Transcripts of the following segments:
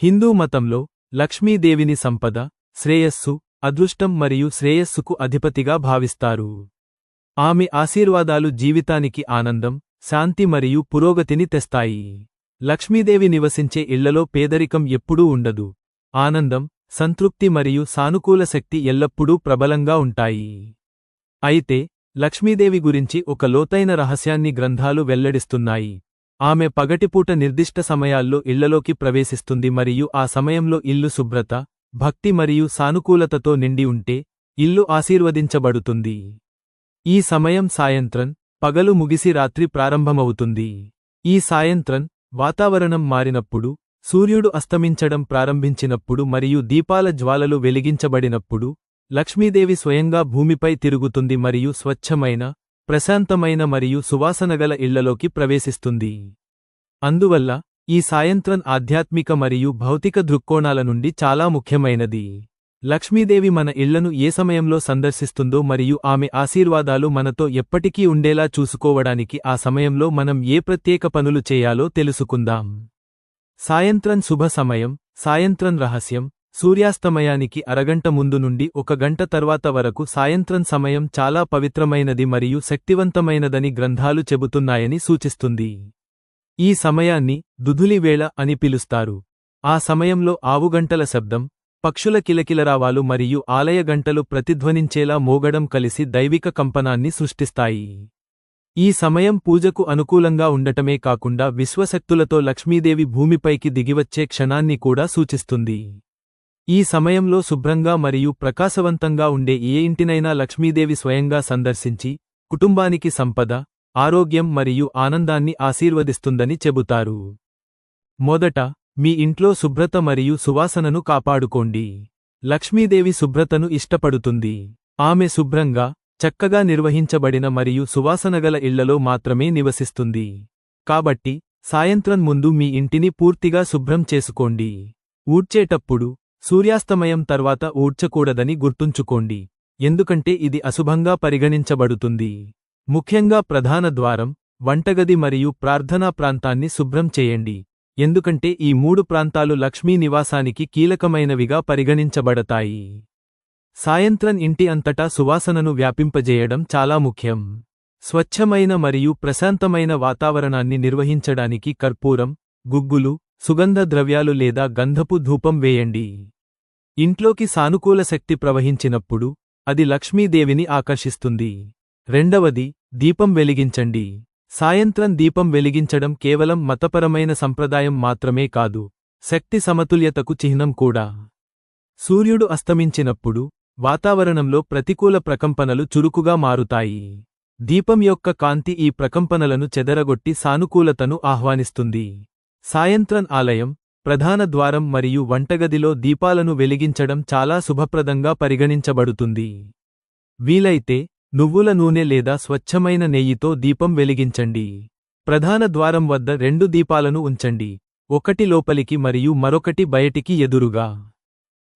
హిందూ మతంలో లక్ష్మీదేవిని సంపద, శ్రేయస్సు, అదృష్టం మరియు శ్రేయస్సుకు అధిపతిగా భావిస్తారు. ఆమె ఆశీర్వాదాలు జీవితానికి ఆనందం, శాంతి మరియు పురోగతిని తెస్తాయి. లక్ష్మీదేవి నివసించే ఇళ్లలో పేదరికం ఎప్పుడూ ఉండదు. ఆనందం, సంతృప్తి మరియు సానుకూల శక్తి ఎల్లప్పుడూ ప్రబలంగా ఉంటాయి. అయితే లక్ష్మీదేవి గురించి ఒక లోతైన రహస్యాన్ని గ్రంథాలు వెల్లడిస్తున్నాయి. ఆమె పగటిపూట నిర్దిష్ట సమయాల్లో ఇళ్లలోకి ప్రవేశిస్తుంది మరియు ఆ సమయంలో ఇల్లు శుభ్రత, భక్తి మరియు సానుకూలతతో నిండి ఉంటే ఇల్లు ఆశీర్వదించబడుతుంది. ఈ సమయం సాయంత్రం, పగలు ముగిసి రాత్రి ప్రారంభమవుతుంది. ఈ సాయంత్రం వాతావరణం మారినప్పుడు, సూర్యుడు అస్తమించడం ప్రారంభించినప్పుడు మరియు దీపాల జ్వాలలు వెలిగించబడినప్పుడు లక్ష్మీదేవి స్వయంగా భూమిపై తిరుగుతుంది మరియు స్వచ్ఛమైన, ప్రశాంతమైన మరియు సువాసనగల ఇళ్లలోకి ప్రవేశిస్తుంది. అందువల్ల ఈ సాయంత్రం ఆధ్యాత్మిక మరియు భౌతిక దృక్కోణాల నుండి చాలా ముఖ్యమైనది. లక్ష్మీదేవి మన ఇళ్లను ఏ సమయంలో సందర్శిస్తుందో మరియు ఆమె ఆశీర్వాదాలు మనతో ఎప్పటికీ ఉండేలా చూసుకోవడానికి ఆ సమయంలో మనం ఏ ప్రత్యేక పనులు చేయాలో తెలుసుకుందాం. సాయంత్రం శుభ సమయం. సాయంత్రం రహస్యం. సూర్యాస్తమయానికి అరగంట ముందు నుండి 1 గంట తర్వాత వరకు సాయంత్రం సమయం చాలా పవిత్రమైనది మరియు శక్తివంతమైనదని గ్రంథాలు చెబుతున్నాయని సూచిస్తుంది. ఈ సమయాన్ని దుధులి వేళ అని పిలుస్తారు. ఆ సమయంలో ఆవుగంటల శబ్దం, పక్షుల కిలకిలరావాలు మరియు ఆలయ గంటలు ప్రతిధ్వనించేలా మోగడం కలిసి దైవిక కంపనాన్ని సృష్టిస్తాయి. ఈ సమయం పూజకు అనుకూలంగా ఉండటమే కాకుండా విశ్వశక్తులతో లక్ష్మీదేవి భూమిపైకి దిగివచ్చే క్షణాన్ని కూడా సూచిస్తుంది. ఈ సమయంలో శుభ్రంగా మరియు ప్రకాశవంతంగా ఉండే ఏ ఇంటినైనా లక్ష్మీదేవి స్వయంగా సందర్శించి కుటుంబానికి సంపద, ఆరోగ్యం మరియు ఆనందాన్ని ఆశీర్వదిస్తుందని చెబుతారు. మొదట, మీ ఇంట్లో శుభ్రత మరియు సువాసనను కాపాడుకోండి. లక్ష్మీదేవి శుభ్రతను ఇష్టపడుతుంది. ఆమె శుభ్రంగా, చక్కగా నిర్వహించబడిన మరియు సువాసనగల ఇళ్లలో మాత్రమే నివసిస్తుంది. కాబట్టి సాయంత్రం ముందు మీ ఇంటిని పూర్తిగా శుభ్రం చేసుకోండి. ఊడ్చేటప్పుడు సూర్యాస్తమయం తర్వాత ఊడ్చకూడదని గుర్తుంచుకోండి, ఎందుకంటే ఇది అశుభంగా పరిగణించబడుతుంది. ముఖ్యంగా ప్రధాన ద్వారం, వంటగది మరియు ప్రార్థనా ప్రాంతాన్ని శుభ్రం చేయండి, ఎందుకంటే ఈ 3 ప్రాంతాలు లక్ష్మీ నివాసానికి కీలకమైనవిగా పరిగణించబడతాయి. సాయంత్రం ఇంటి అంతటా సువాసనను వ్యాపింపజేయడం చాలా ముఖ్యం. స్వచ్ఛమైన మరియు ప్రశాంతమైన వాతావరణాన్ని నిర్వహించడానికి కర్పూరం, గుగ్గులు, సుగంధ ద్రవ్యాలు లేదా గంధపు ధూపం వేయండి. ఇంట్లోకి సానుకూల శక్తి ప్రవహించినప్పుడు అది లక్ష్మీదేవిని ఆకర్షిస్తుంది. రెండవది, దీపం వెలిగించండి. సాయంత్రం దీపం వెలిగించడం కేవలం మతపరమైన సంప్రదాయం మాత్రమే కాదు, శక్తి సమతుల్యతకు చిహ్నం కూడా. సూర్యుడు అస్తమించినప్పుడు వాతావరణంలో ప్రతికూల ప్రకంపనలు చురుకుగా మారుతాయి. దీపం యొక్క కాంతి ఈ ప్రకంపనలను చెదరగొట్టి సానుకూలతను ఆహ్వానిస్తుంది. సాయంత్రం ఆలయం, ప్రధాన ద్వారం మరియు వంటగదిలో దీపాలను వెలిగించడం చాలా శుభప్రదంగా పరిగణించబడుతుంది. వీలైతే నువ్వుల నూనె లేదా స్వచ్ఛమైన నెయ్యితో దీపం వెలిగించండి. ప్రధాన ద్వారం వద్ద 2 దీపాలను ఉంచండి, ఒకటి లోపలికి మరియు మరొకటి బయటికి ఎదురుగా.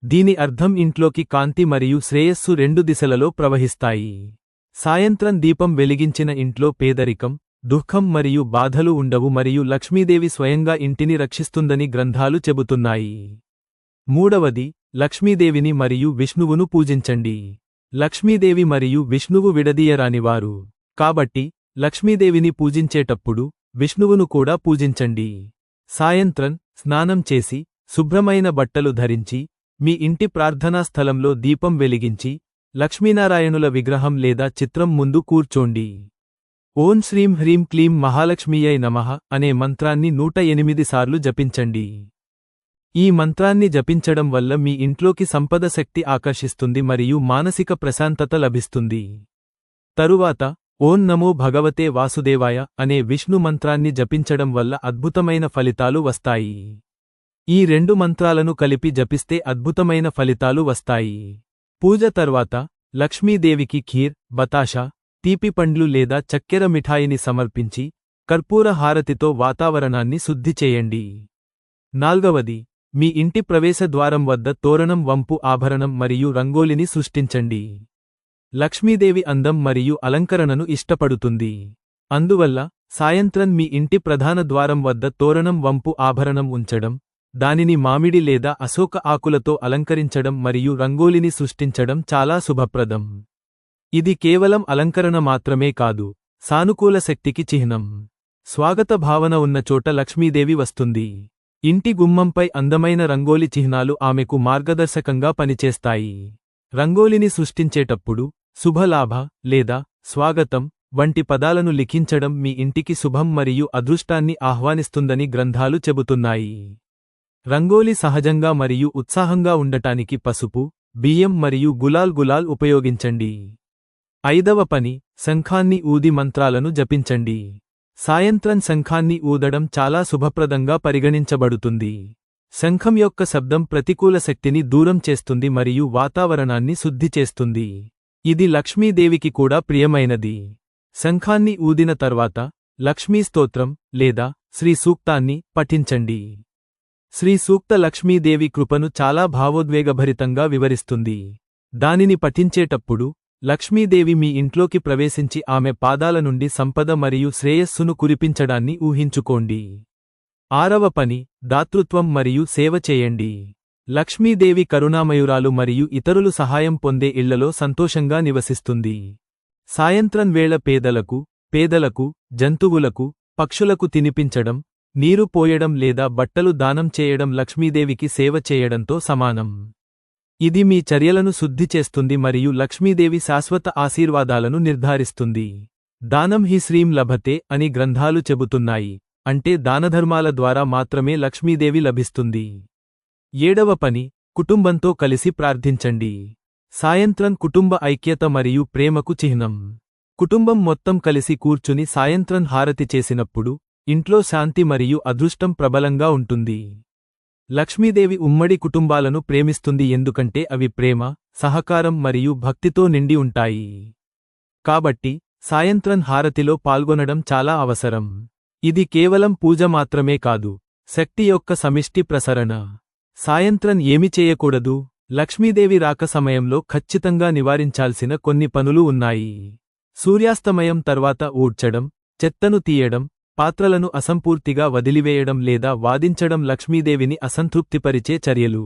దీని అర్థం ఇంట్లోకి కాంతి మరియు శ్రేయస్సు 2 దిశలలో ప్రవహిస్తాయి. సాయంత్రం దీపం వెలిగించిన ఇంట్లో పేదరికం, దుఃఖం మరియు బాధలు ఉండవు మరియు లక్ష్మీదేవి స్వయంగా ఇంటిని రక్షిస్తుందని గ్రంథాలు చెబుతున్నాయి. మూడవది, లక్ష్మీదేవిని మరియు విష్ణువును పూజించండి. లక్ష్మీదేవి మరియు విష్ణువు విడదీయరానివారు. కాబట్టి లక్ష్మీదేవిని పూజించేటప్పుడు విష్ణువును కూడా పూజించండి. సాయంత్రం స్నానం చేసి, శుభ్రమైన బట్టలు ధరించి, మీ ఇంటి ప్రార్థనా స్థలంలో దీపం వెలిగించి, లక్ష్మీనారాయణుల విగ్రహం లేదా చిత్రం ముందు కూర్చోండి. ఓం శ్రీం హ్రీం క్లీం మహాలక్ష్మీయై నమః అనే మంత్రాన్ని 108 సార్లు జపించండి. ఈ మంత్రాన్ని జపించడం వల్ల మీ ఇంట్లోకి సంపద శక్తి ఆకర్షిస్తుంది మరియు మానసిక ప్రశాంతత లభిస్తుంది. తరువాత, ఓం నమో భగవతే వాసుదేవాయ అనే విష్ణు మంత్రాన్ని జపించడం వల్ల అద్భుతమైన ఫలితాలు వస్తాయి. ఈ 2 మంత్రాలను కలిపి జపిస్తే అద్భుతమైన ఫలితాలు వస్తాయి. పూజ తర్వాత లక్ష్మీదేవికి ఖీర్, బతాషా, తీపి పండ్లు లేదా చక్కెర మిఠాయిని సమర్పించి, కర్పూర హారతితో వాతావరణాన్ని శుద్ధి చేయండి. నాల్గవది, మీ ఇంటి ప్రవేశ ద్వారం వద్ద తోరణం, వంపు ఆభరణం మరియు రంగోలిని సృష్టించండి. లక్ష్మీదేవి అందం మరియు అలంకరణను ఇష్టపడుతుంది. అందువల్ల సాయంత్రం మీ ఇంటి ప్రధాన ద్వారం వద్ద తోరణం, వంపు ఆభరణం ఉంచడం, దానిని మామిడి లేదా అశోక ఆకులతో అలంకరించడం మరియు రంగోలిని సృష్టించడం చాలా శుభప్రదం. ఇది కేవలం అలంకరణ మాత్రమే కాదు, సానుకూల శక్తికి చిహ్నం. స్వాగత భావన ఉన్న చోట లక్ష్మీదేవి వస్తుంది. ఇంటి గుమ్మంపై అందమైన రంగోలి చిహ్నాలు ఆమెకు మార్గదర్శకంగా పనిచేస్తాయి. రంగోలిని సృష్టించేటప్పుడు శుభలాభ లేదా స్వాగతం వంటి పదాలను లిఖించడం మీ ఇంటికి శుభం మరియు అదృష్టాన్ని ఆహ్వానిస్తుందని గ్రంథాలు చెబుతున్నాయి. రంగోలి సహజంగా మరియు ఉత్సాహంగా ఉండటానికి పసుపు, బియ్యం మరియు గులాల్ ఉపయోగించండి. 5వ పని, శంఖాన్ని ఊది మంత్రాలను జపించండి. సాయంత్రం శంఖాన్ని ఊదడం చాలా శుభప్రదంగా పరిగణించబడుతుంది. శంఖం యొక్క శబ్దం ప్రతికూల శక్తిని దూరం చేస్తుంది మరియు వాతావరణాన్ని శుద్ధి చేస్తుంది. ఇది లక్ష్మీదేవికి కూడా ప్రియమైనది. శంఖాన్ని ఊదిన తర్వాత లక్ష్మీ స్తోత్రం లేదా శ్రీ సూక్తాన్ని పఠించండి. శ్రీ సూక్త లక్ష్మీదేవి కృపను చాలా భావోద్వేగభరితంగా వివరిస్తుంది. దానిని పఠించేటప్పుడు లక్ష్మీదేవి మీ ఇంట్లోకి ప్రవేశించి ఆమె పాదాల నుండి సంపద మరియు శ్రేయస్సును కురిపించడాన్ని ఊహించుకోండి. 6వ పని, దాతృత్వం మరియు సేవ చేయండి. లక్ష్మీదేవి కరుణామయురాలు మరియు ఇతరులు సహాయం పొందే ఇళ్లలో సంతోషంగా నివసిస్తుంది. సాయంత్రం వేళ పేదలకు, జంతువులకు, పక్షులకు తినిపించడం, నీరు పోయడం లేదా బట్టలు దానం చేయడం లక్ష్మీదేవికి సేవ చేయడంతో సమానం. ఇది మీ చర్యలను శుద్ధి చేస్తుంది మరియు లక్ష్మీదేవి శాశ్వత ఆశీర్వాదాలను నిర్ధారిస్తుంది. దానం హి శ్రీం లభతే అని గ్రంథాలు చెబుతున్నాయి, అంటే దానధర్మాల ద్వారా మాత్రమే లక్ష్మీదేవి లభిస్తుంది. 7వ పని, కుటుంబంతో కలిసి ప్రార్థించండి. సాయంత్రం కుటుంబ ఐక్యత మరియు ప్రేమకు చిహ్నం. కుటుంబం మొత్తం కలిసి కూర్చుని సాయంత్రం హారతి చేసినప్పుడు ఇంట్లో శాంతి మరియు అదృష్టం ప్రబలంగా ఉంటుంది. లక్ష్మీదేవి ఉమ్మడి కుటుంబాలను ప్రేమిస్తుంది ఎందుకంటే అవి ప్రేమ, సహకారం మరియు భక్తితో నిండి ఉంటాయి. కాబట్టి సాయంత్రం హారతిలో పాల్గొనడం చాలా అవసరం. ఇది కేవలం పూజ మాత్రమే కాదు, శక్తి యొక్క సమిష్టి ప్రసరణ. సాయంత్రం ఏమి చేయకూడదు? లక్ష్మీదేవి రాక సమయంలో ఖచ్చితంగా నివారించాల్సిన కొన్ని పనులు ఉన్నాయి. సూర్యాస్తమయం తర్వాత ఊడ్చడం, చెత్తను తీయడం, పాత్రలను అసంపూర్తిగా వదిలివేయడం లేదా వాదించడం లక్ష్మీదేవిని అసంతృప్తిపరిచే చర్యలు.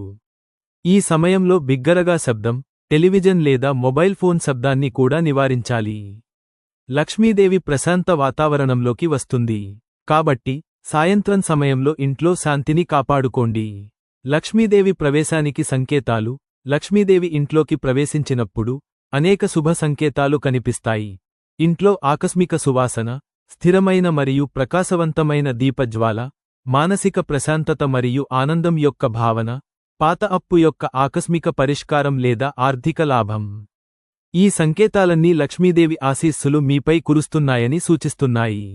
ఈ సమయంలో బిగ్గరగా శబ్దం, టెలివిజన్ లేదా మొబైల్ ఫోన్ శబ్దాన్ని కూడా నివారించాలి. లక్ష్మీదేవి ప్రశాంత వాతావరణంలోకి వస్తుంది. కాబట్టి సాయంత్రం సమయంలో ఇంట్లో శాంతిని కాపాడుకోండి. లక్ష్మీదేవి ప్రవేశానికి సంకేతాలు. లక్ష్మీదేవి ఇంట్లోకి ప్రవేశించినప్పుడు అనేక శుభ సంకేతాలు కనిపిస్తాయి. ఇంట్లో ఆకస్మిక సువాసన, స్థిరమైన మరియు ప్రకాశవంతమైన దీపజ్వాల, మానసిక ప్రశాంతత మరియు ఆనందం యొక్క భావన, పాత అప్పు యొక్క ఆకస్మిక పరిష్కారం లేదా ఆర్థిక లాభం. ఈ సంకేతాలన్నీ లక్ష్మీదేవి ఆశీస్సులు మీపై కురుస్తున్నాయని సూచిస్తున్నాయి.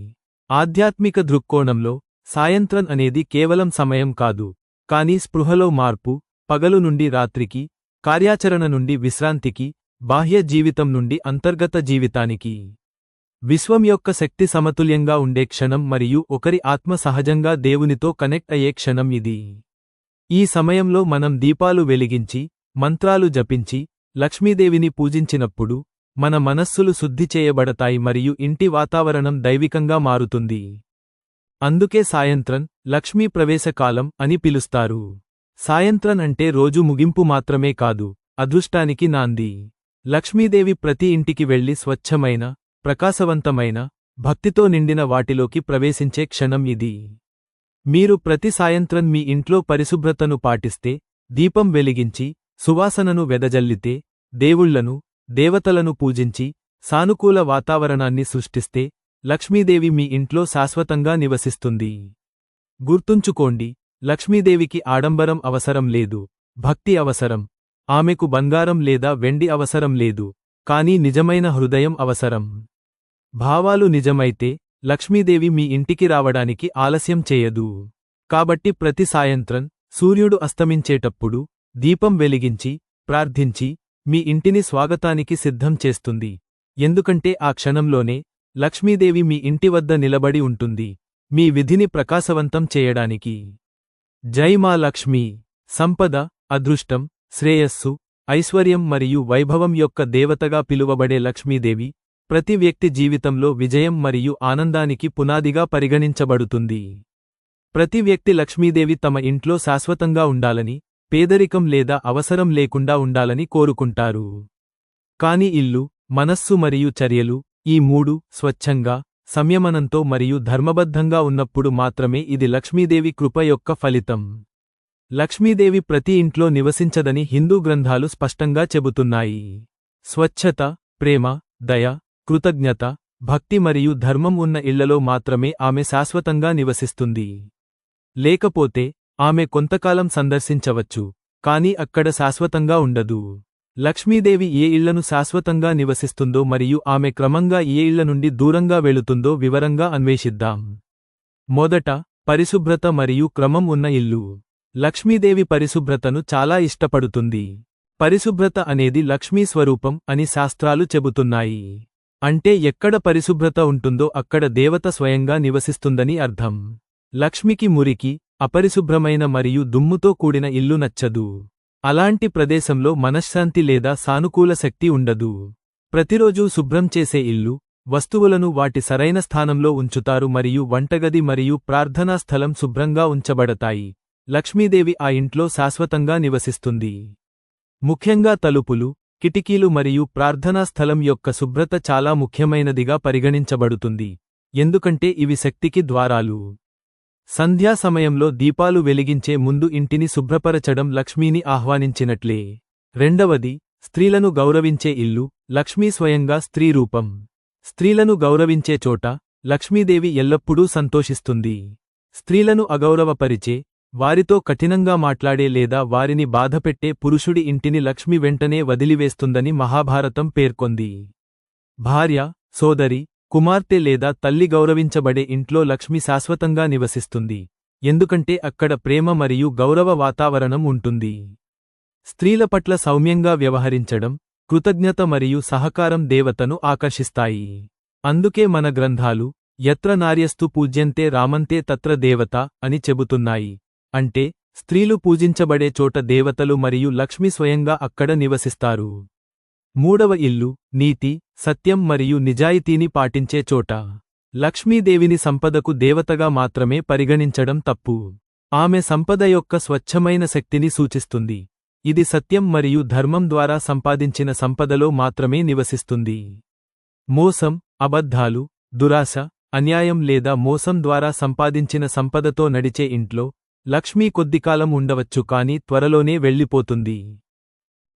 ఆధ్యాత్మిక దృక్కోణంలో సాయంత్రం అనేది కేవలం సమయం కాదు, కానీ స్పృహలో మార్పు, పగలు నుండి రాత్రికి, కార్యాచరణ నుండి విశ్రాంతికి, బాహ్య జీవితం నుండి అంతర్గత జీవితానికి. విశ్వం యొక్క శక్తి సమతుల్యంగా ఉండే క్షణం మరియు ఒకరి ఆత్మ సహజంగా దేవునితో కనెక్ట్ అయ్యే క్షణం ఇది. ఈ సమయంలో మనం దీపాలు వెలిగించి, మంత్రాలు జపించి, లక్ష్మీదేవిని పూజించినప్పుడు మన మనస్సులు శుద్ధి చేయబడతాయి మరియు ఇంటి వాతావరణం దైవికంగా మారుతుంది. అందుకే సాయంత్రం లక్ష్మీ ప్రవేశకాలం అని పిలుస్తారు. సాయంత్రం అంటే రోజు ముగింపు మాత్రమే కాదు, అదృష్టానికి నాంది. లక్ష్మీదేవి ప్రతి ఇంటికి వెళ్లి స్వచ్ఛమైన, ప్రకాశవంతమైన, భక్తితో నిండిన వాటిలోకి ప్రవేశించే క్షణం ఇది. మీరు ప్రతి సాయంత్రం మీ ఇంట్లో పరిశుభ్రతను పాటిస్తే, దీపం వెలిగించి, సువాసనను వెదజల్లితే, దేవుళ్లను, దేవతలను పూజించి, సానుకూల వాతావరణాన్ని సృష్టిస్తే, లక్ష్మీదేవి మీ ఇంట్లో శాశ్వతంగా నివసిస్తుంది. గుర్తుంచుకోండి, లక్ష్మీదేవికి ఆడంబరం అవసరం లేదు, భక్తి అవసరం. ఆమెకు బంగారం లేదా వెండి అవసరం లేదు, కానీ నిజమైన హృదయం అవసరం. భావాలు నిజమైతే లక్ష్మీదేవి మీ ఇంటికి రావడానికి ఆలస్యం చేయదు. కాబట్టి ప్రతి సాయంత్రం సూర్యుడు అస్తమించేటప్పుడు దీపం వెలిగించి, ప్రార్థించి, మీ ఇంటిని స్వాగతానికి సిద్ధం చేస్తుంది. ఎందుకంటే ఆ క్షణంలోనే లక్ష్మీదేవి మీ ఇంటి వద్ద నిలబడి ఉంటుంది, మీ విధిని ప్రకాశవంతం చేయడానికి. జై మా లక్ష్మీ. సంపద, అదృష్టం, శ్రేయస్సు, ఐశ్వర్యం మరియు వైభవం యొక్క దేవతగా పిలువబడే లక్ష్మీదేవి ప్రతి వ్యక్తి జీవితంలో విజయం మరియు ఆనందానికి పునాదిగా పరిగణించబడుతుంది. ప్రతి వ్యక్తి లక్ష్మీదేవి తమ ఇంట్లో శాశ్వతంగా ఉండాలని, పేదరికం లేదా అవసరం లేకుండా ఉండాలని కోరుకుంటారు. కాని ఇల్లు, మనస్సు మరియు చర్యలు, ఈ మూడు స్వచ్ఛంగా, సంయమనంతో మరియు ధర్మబద్ధంగా ఉన్నప్పుడు మాత్రమే ఇది లక్ష్మీదేవి కృప యొక్క ఫలితం. లక్ష్మీదేవి ప్రతి ఇంట్లో నివసించదని హిందూ గ్రంథాలు స్పష్టంగా చెబుతున్నాయి. స్వచ్ఛత, ప్రేమ, దయ, కృతజ్ఞత, భక్తి మరియు ధర్మం ఉన్న ఇళ్లలో మాత్రమే ఆమె శాశ్వతంగా నివసిస్తుంది. లేకపోతే ఆమె కొంతకాలం సందర్శించవచ్చు, కాని అక్కడ శాశ్వతంగా ఉండదు. లక్ష్మీదేవి ఏ ఇళ్లను శాశ్వతంగా నివసిస్తుందో మరియు ఆమె క్రమంగా ఏ ఇళ్ల నుండి దూరంగా వెళుతుందో వివరంగా అన్వేషిద్దాం. మొదట, పరిశుభ్రత మరియు క్రమం ఉన్న ఇల్లు. లక్ష్మీదేవి పరిశుభ్రతను చాలా ఇష్టపడుతుంది. పరిశుభ్రత అనేది లక్ష్మీ స్వరూపం అని శాస్త్రాలు చెబుతున్నాయి. అంటే ఎక్కడ పరిశుభ్రత ఉంటుందో అక్కడ దేవత స్వయంగా నివసిస్తుందని అర్థం. లక్ష్మికి మురికి, అపరిశుభ్రమైన మరియు దుమ్ముతో కూడిన ఇల్లు నచ్చదు. అలాంటి ప్రదేశంలో మనశ్శాంతి లేదా సానుకూల శక్తి ఉండదు. ప్రతిరోజూ శుభ్రం చేసే ఇల్లు, వస్తువులను వాటి సరైన స్థానంలో ఉంచుతారు మరియు వంటగది మరియు ప్రార్థనా స్థలం శుభ్రంగా ఉంచబడతాయి. లక్ష్మీదేవి ఆ ఇంట్లో శాశ్వతంగా నివసిస్తుంది. ముఖ్యంగా తలుపులు, కిటికీలు మరియు ప్రార్థనా స్థలం యొక్క శుభ్రత చాలా ముఖ్యమైనదిగా పరిగణించబడుతుంది, ఎందుకంటే ఇవి శక్తికి ద్వారాలు. సంధ్యా సమయంలో దీపాలు వెలిగించే ముందు ఇంటిని శుభ్రపరచడం లక్ష్మీని ఆహ్వానించినట్లే. రెండవది, స్త్రీలను గౌరవించే ఇల్లు. లక్ష్మీ స్వయంగా స్త్రీ రూపం. స్త్రీలను గౌరవించే చోట లక్ష్మీదేవి ఎల్లప్పుడూ సంతోషిస్తుంది. స్త్రీలను అగౌరవపరిచే, వారితో కఠినంగా మాట్లాడే లేదా వారిని బాధపెట్టే పురుషుడి ఇంటిని లక్ష్మి వెంటనే వదిలివేస్తుందని మహాభారతం పేర్కొంది. భార్య, సోదరి, కుమార్తె లేదా తల్లి గౌరవించబడే ఇంట్లో లక్ష్మి శాశ్వతంగా నివసిస్తుంది, ఎందుకంటే అక్కడ ప్రేమ మరియు గౌరవ వాతావరణం ఉంటుంది. స్త్రీల పట్ల సౌమ్యంగా వ్యవహరించడం, కృతజ్ఞత మరియు సహకారం దేవతను ఆకర్షిస్తాయి. అందుకే మన గ్రంథాలు యత్ర నార్యస్తు పూజ్యంతే రామంతే తత్ర దేవత అని చెబుతున్నాయి. అంటే స్త్రీలు పూజించబడే చోట దేవతలు మరియు లక్ష్మి స్వయంగా అక్కడ నివసిస్తారు. మూడవ ఇల్లు, నీతి, సత్యం మరియు నిజాయితీని పాటించే చోట. లక్ష్మీదేవిని సంపదకు దేవతగా మాత్రమే పరిగణించడం తప్పు. ఆమె సంపద యొక్క స్వచ్ఛమైన శక్తిని సూచిస్తుంది. ఇది సత్యం మరియు ధర్మం ద్వారా సంపాదించిన సంపదలో మాత్రమే నివసిస్తుంది. మోసం, అబద్ధాలు, దురాశ, అన్యాయం లేదా మోసం ద్వారా సంపాదించిన సంపదతో నడిచే ఇంట్లో లక్ష్మీ కొద్దికాలం ఉండవచ్చు కాని త్వరలోనే వెళ్ళిపోతుంది.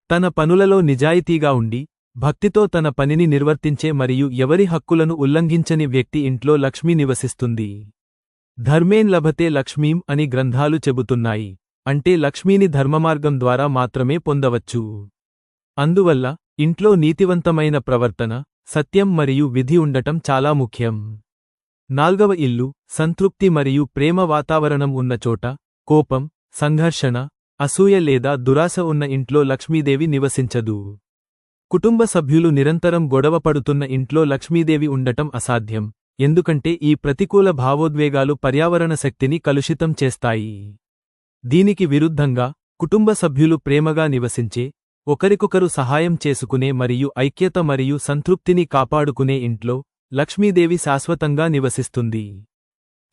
తన పనులలో నిజాయితీగా ఉండి, భక్తితో తన పనిని నిర్వర్తించే మరియు ఎవరి హక్కులను ఉల్లంఘించని వ్యక్తి ఇంట్లో లక్ష్మి నివసిస్తుంది. ధర్మేన్ లభతే లక్ష్మీం అని గ్రంథాలు చెబుతున్నాయి, అంటే లక్ష్మీని ధర్మమార్గం ద్వారా మాత్రమే పొందవచ్చు. అందువల్ల ఇంట్లో నీతివంతమైన ప్రవర్తన, సత్యం మరియు విధి ఉండటం చాలా ముఖ్యం. నాల్గవ ఇల్లు, సంతృప్తి మరియు ప్రేమ వాతావరణం ఉన్న చోట. కోపం, సంఘర్షణ, అసూయ లేదా దురాశ ఉన్న ఇంట్లో లక్ష్మీదేవి నివసించదు. కుటుంబ సభ్యులు నిరంతరం గొడవపడుతున్న ఇంట్లో లక్ష్మీదేవి ఉండటం అసాధ్యం, ఎందుకంటే ఈ ప్రతికూల భావోద్వేగాలు పర్యావరణ శక్తిని కలుషితం చేస్తాయి. దీనికి విరుద్ధంగా, కుటుంబ సభ్యులు ప్రేమగా నివసించే, ఒకరికొకరు సహాయం చేసుకునే మరియు ఐక్యత మరియు సంతృప్తిని కాపాడుకునే ఇంట్లో లక్ష్మీదేవి శాశ్వతంగా నివసిస్తుంది.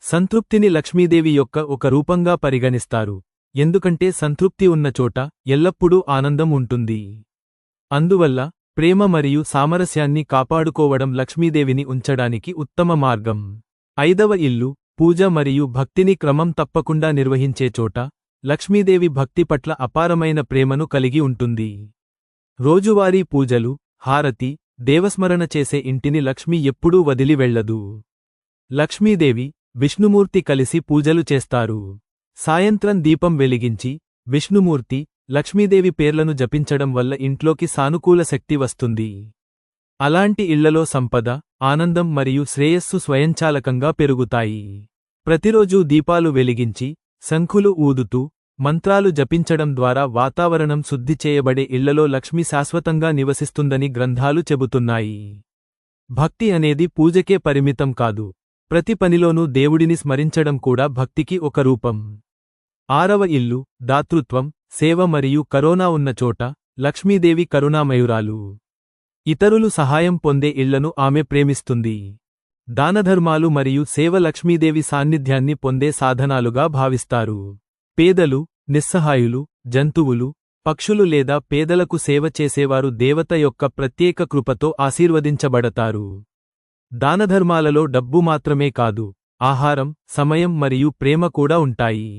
సంతృప్తిని లక్ష్మీదేవి యొక్క ఒక రూపంగా పరిగణిస్తారు, ఎందుకంటే సంతృప్తి ఉన్న చోట ఎల్లప్పుడూ ఆనందం ఉంటుంది. అందువల్ల ప్రేమ మరియు సామరస్యాన్ని కాపాడుకోవడం లక్ష్మీదేవిని ఉంచడానికి ఉత్తమ మార్గం. ఐదవ ఇల్లు, పూజ మరియు భక్తిని క్రమం తప్పకుండా నిర్వహించే చోట. లక్ష్మీదేవి భక్తి పట్ల అపారమైన ప్రేమను కలిగి ఉంటుంది. రోజువారీ పూజలు, హారతి, దేవస్మరణ చేసే ఇంటిని లక్ష్మి ఎప్పుడూ వదిలి వెళ్లదు. లక్ష్మీదేవి, విష్ణుమూర్తి కలిసి పూజలు చేస్తారు. సాయంత్రం దీపం వెలిగించి, విష్ణుమూర్తి, లక్ష్మీదేవి పేర్లను జపించడం వల్ల ఇంట్లోకి సానుకూల శక్తి వస్తుంది. అలాంటి ఇళ్లలో సంపద, ఆనందం మరియు శ్రేయస్సు స్వయంచాలకంగా పెరుగుతాయి. ప్రతిరోజూ దీపాలు వెలిగించి, శంఖులు ఊదుతూ, మంత్రాలు జపించడం ద్వారా వాతావరణం శుద్ధి చేయబడే ఇళ్లలో లక్ష్మి శాశ్వతంగా నివసిస్తుందని గ్రంథాలు చెబుతున్నాయి. భక్తి అనేది పూజకే పరిమితం కాదు, ప్రతి పనిలోనూ దేవుడిని స్మరించడం కూడా భక్తికి ఒక రూపం. ఆరవ ఇల్లు, దాతృత్వం, సేవ మరియు కరుణ ఉన్న చోట. లక్ష్మీదేవి కరుణామయురాలు. ఇతరులు సహాయం పొందే ఇళ్లను ఆమె ప్రేమిస్తుంది. దానధర్మాలు మరియు సేవ లక్ష్మీదేవి సాన్నిధ్యాన్ని పొందే సాధనాలుగా భావిస్తారు. పేదలు, నిస్సహాయులు, జంతువులు, పక్షులు లేదా పేదలకు సేవ చేసేవారు దేవత యొక్క ప్రత్యేక కృపతో ఆశీర్వదించబడతారు. దానధర్మాలలో డబ్బు మాత్రమే కాదు, ఆహారం, సమయం మరియు ప్రేమ కూడా ఉంటాయి.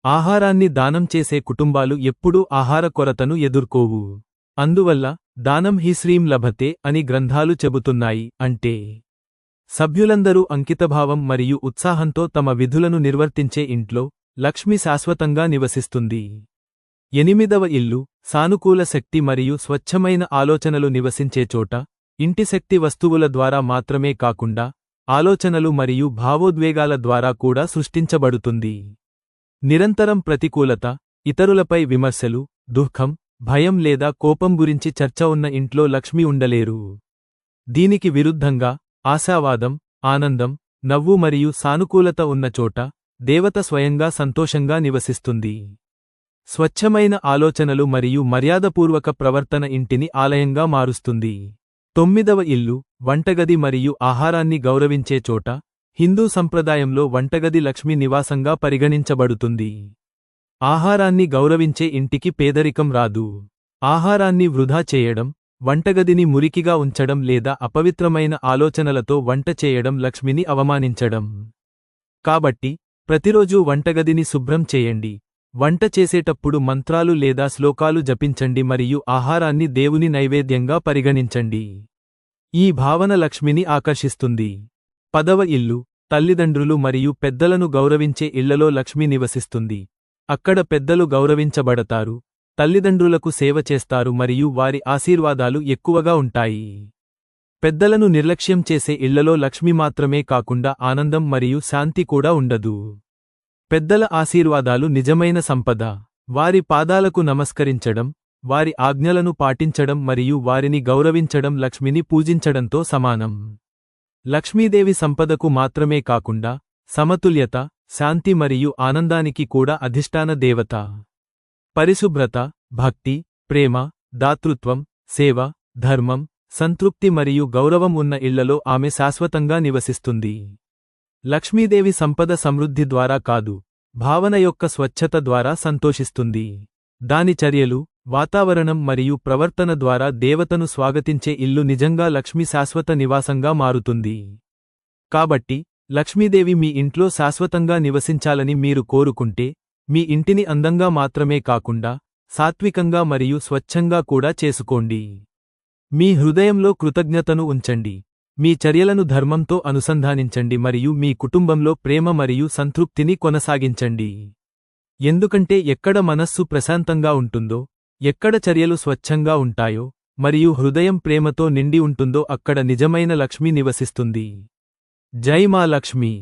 ఆహారాన్ని దానం చేసే కుటుంబాలు ఎప్పుడూ ఆహార కొరతను ఎదుర్కోవు. అందువల్ల దానం హి శ్రీం లభతే అని గ్రంథాలు చెబుతున్నాయి, అంటే సభ్యులందరూ అంకితభావం మరియు ఉత్సాహంతో తమ విధులను నిర్వర్తించే ఇంట్లో లక్ష్మి శాశ్వతంగా నివసిస్తుంది. 8వ ఇల్లు సానుకూల శక్తి మరియు స్వచ్ఛమైన ఆలోచనలు నివసించే చోట. ఇంటి శక్తి వస్తువుల ద్వారా మాత్రమే కాకుండా ఆలోచనలు మరియు భావోద్వేగాల ద్వారా కూడా సృష్టించబడుతుంది. నిరంతరం ప్రతికూలత, ఇతరులపై విమర్శలు, దుఃఖం, భయం లేదా కోపం గురించి చర్చ ఉన్న ఇంట్లో లక్ష్మి ఉండలేరు. దీనికి విరుద్ధంగా ఆశావాదం, ఆనందం, నవ్వు మరియు సానుకూలత ఉన్న చోట దేవత స్వయంగా సంతోషంగా నివసిస్తుంది. స్వచ్ఛమైన ఆలోచనలు మరియు మర్యాదపూర్వక ప్రవర్తన ఇంటిని ఆలయంగా మారుస్తుంది. 9వ ఇల్లు వంటగది మరియు ఆహారాన్ని గౌరవించే చోట. హిందూ సంప్రదాయంలో వంటగది లక్ష్మి నివాసంగా పరిగణించబడుతుంది. ఆహారాన్ని గౌరవించే ఇంటికి పేదరికం రాదు. ఆహారాన్ని వృధా చేయడం, వంటగదిని మురికిగా ఉంచడం లేదా అపవిత్రమైన ఆలోచనలతో వంట చేయడం లక్ష్మిని అవమానించడం. కాబట్టి ప్రతిరోజూ వంటగదిని శుభ్రం చేయండి. వంట చేసేటప్పుడు మంత్రాలు లేదా శ్లోకాలు జపించండి మరియు ఆహారాన్ని దేవుని నైవేద్యంగా పరిగణించండి. ఈ భావన లక్ష్మిని ఆకర్షిస్తుంది. 10వ ఇల్లు తల్లిదండ్రులు మరియు పెద్దలను గౌరవించే ఇళ్లలో లక్ష్మి నివసిస్తుంది. అక్కడ పెద్దలు గౌరవించబడతారు, తల్లిదండ్రులకు సేవ చేస్తారు మరియు వారి ఆశీర్వాదాలు ఎక్కువగా ఉంటాయి. పెద్దలను నిర్లక్ష్యం చేసే ఇళ్లలో లక్ష్మి మాత్రమే కాకుండా ఆనందం మరియు శాంతి కూడా ఉండదు. పెద్దల ఆశీర్వాదాలు నిజమైన సంపద. వారి పాదాలకు నమస్కరించడం, వారి ఆజ్ఞలను పాటించడం మరియు వారిని గౌరవించడం లక్ష్మిని పూజించడంతో సమానం. లక్ష్మీదేవి సంపదకు మాత్రమే కాకుండా సమతుల్యత, శాంతి మరియు ఆనందానికి కూడా అధిష్టాన దేవత. పరిశుభ్రత, భక్తి, ప్రేమ, దాతృత్వం, సేవ, ధర్మం, సంతృప్తి మరియు గౌరవం ఉన్న ఇళ్లలో ఆమె శాశ్వతంగా నివసిస్తుంది. లక్ష్మీదేవి సంపద సమృద్ధి ద్వారా కాదు, భావన యొక్క స్వచ్ఛత ద్వారా సంతోషిస్తుంది. దాని చర్యలు, వాతావరణం మరియు ప్రవర్తన ద్వారా దేవతను స్వాగతించే ఇల్లు నిజంగా లక్ష్మి శాశ్వత నివాసంగా మారుతుంది. కాబట్టి లక్ష్మీదేవి మీ ఇంట్లో శాశ్వతంగా నివసించాలని మీరు కోరుకుంటే, మీ ఇంటిని అందంగా మాత్రమే కాకుండా సాత్వికంగా మరియు స్వచ్ఛంగా కూడా చేసుకోండి. మీ హృదయంలో కృతజ్ఞతను ఉంచండి. మీ చర్యలను ధర్మంతో అనుసంధానించండి మరియు మీ కుటుంబంలో ప్రేమ మరియు సంతృప్తిని కొనసాగించండి. ఎందుకంటే ఎక్కడ మనస్సు ప్రశాంతంగా ఉంటుందో, ఎక్కడ చర్యలు స్వచ్ఛంగా ఉంటాయో మరియు హృదయం ప్రేమతో నిండి ఉంటుందో అక్కడ నిజమైన లక్ష్మి నివసిస్తుంది. జై మా లక్ష్మి.